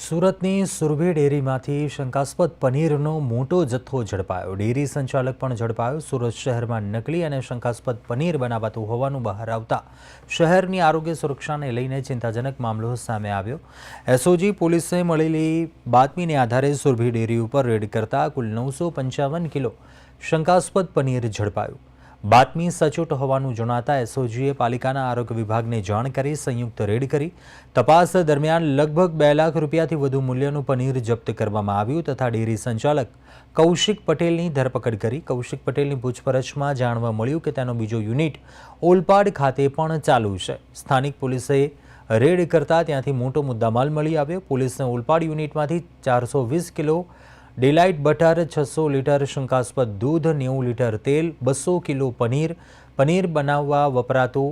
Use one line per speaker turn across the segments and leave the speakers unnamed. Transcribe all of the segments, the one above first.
સુરતની સુરભી ડેરીમાંથી શંકાસ્પદ પનીરનો મોટો જથ્થો ઝડપાયો। ડેરી સંચાલક પણ ઝડપાયો। સુરત શહેરમાં નકલી અને શંકાસ્પદ પનીર બનાવાતું હોવાનું બહાર આવતા શહેરની આરોગ્ય સુરક્ષાને લઈને ચિંતાજનક મામલો સામે આવ્યો। એસઓજી પોલીસને મળેલી બાતમીને આધારે સુરભી ડેરી ઉપર રેડ કરતા કુલ 955 કિલો શંકાસ્પદ પનીર ઝડપાયું। બાતમી સચોટ હોવાનું જણાતા એસઓજીએ પાલિકાના આરોગ્ય વિભાગને જાણ કરી સંયુક્ત રેડ કરી તપાસ દરમિયાન લગભગ 2 લાખ રૂપિયાથી વધુ મૂલ્યનું પનીર જપ્ત કરવામાં આવ્યું તથા ડેરી સંચાલક કૌશિક પટેલની ધરપકડ કરી। કૌશિક પટેલની પૂછપરછમાં જાણવા મળ્યું કે તેનો બીજો યુનિટ ઓલપાડ ખાતે પણ ચાલુ છે। સ્થાનિક પોલીસે રેડ કરતા ત્યાંથી મોટો મુદ્દામાલ મળી આવ્યો। પોલીસને ઓલપાડ યુનિટમાંથી 420 કિલો ડિલાઇટ બટર, 600 લીટર શંકાસ્પદ દૂધ, 90 લીટર તેલ, 200 કિલો પનીર બનાવવા વપરાતું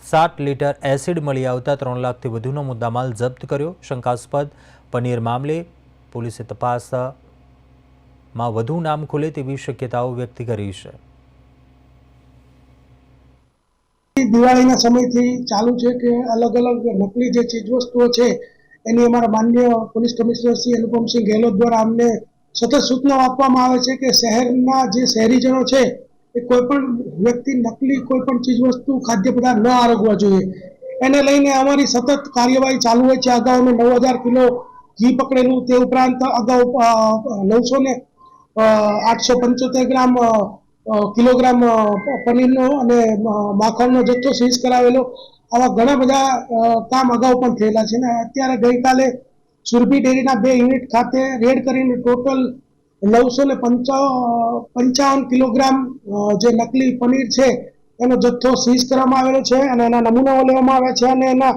7 લીટર એસિડ મળી આવતા 3 લાખથી વધુનો મુદ્દામાલ જપ્ત કર્યો। શંકાસ્પદ પનીર મામલે પોલીસે તપાસમાં વધુ નામ ખુલે તેવી શક્યતાઓ વ્યક્ત કરી છે।
દિવાળીના સમયથી ચાલુ છે કે અલગ અલગ નકલી જે ચીજવસ્તુઓ છે એની અમારા માનનીય પોલીસ કમિશનર શ્રી અનુપમસિંહ ગેહલોત દ્વારા અમને સતત સૂચનાઓ આપવામાં આવે છે કે શહેરના જે શહેરીજનો છે એ કોઈ પણ વ્યક્તિ નકલી કોઈ પણ ચીજવસ્તુ ખાદ્ય પદાર્થ ન આરોગવા જોઈએ। એને લઈને અમારી સતત કાર્યવાહી ચાલુ હોય છે। અગાઉ અમે 9000 કિલો ઘી પકડેલું, તે ઉપરાંત અગાઉ 875 ગ્રામ કિલોગ્રામ પનીરનો અને માખણનો જથ્થો સીઝ કરાવેલો। આવા ઘણા બધા કામ અગાઉ પણ થયેલા છે ને અત્યારે ગઈકાલે સુરભી ડેરીના 2 યુનિટ ખાતે રેડ કરીને ટોટલ 955 કિલોગ્રામ જે નકલી પનીર છે એનો જથ્થો સીઝ કરવામાં આવેલો છે અને એના નમૂનાઓ લેવામાં આવ્યા છે અને એના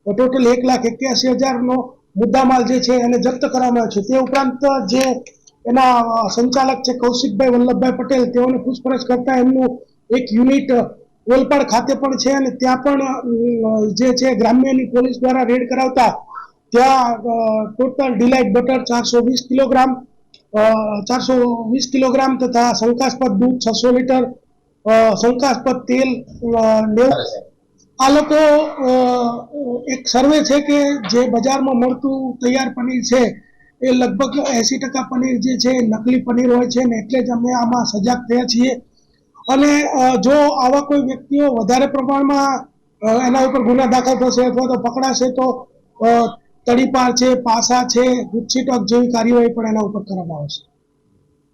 ટોટલ 1,81,000નો મુદ્દામાલ જે છે એને જપ્ત કરવામાં આવ્યો છે। તે ઉપરાંત જે એના સંચાલક છે કૌશિકભાઈ વલ્લભભાઈ પટેલ, તેઓને પૂછપરછ કરતા એમનું એક યુનિટ ઓલપાડ ખાતે પણ છે અને ત્યાં પણ જે છે ગ્રામ્યની પોલીસ દ્વારા રેડ કરાવતા ત્યાં ટોટલ ડિલાઇટ બટર 420 કિલોગ્રામ તથા શંકાસ્પદ દૂધ 600 લીટર, શંકાસ્પદ તેલ 90। આ લોકો એક સર્વે છે કે જે બજારમાં મળતું તૈયાર પનીર છે એ લગભગ 80% પનીર જે છે નકલી પનીર હોય છે ને એટલે જ અમે આમાં સજાગ થયા છીએ અને જો આવા કોઈ વ્યક્તિઓ વધારે પ્રમાણમાં એના ઉપર ગુના દાખલ થશે અથવા તો પકડાશે તો તડીપાર છે, પાસા છે, ગુજસીટક જેવી કાર્યવાહી પણ એના ઉપર કરવામાં આવશે।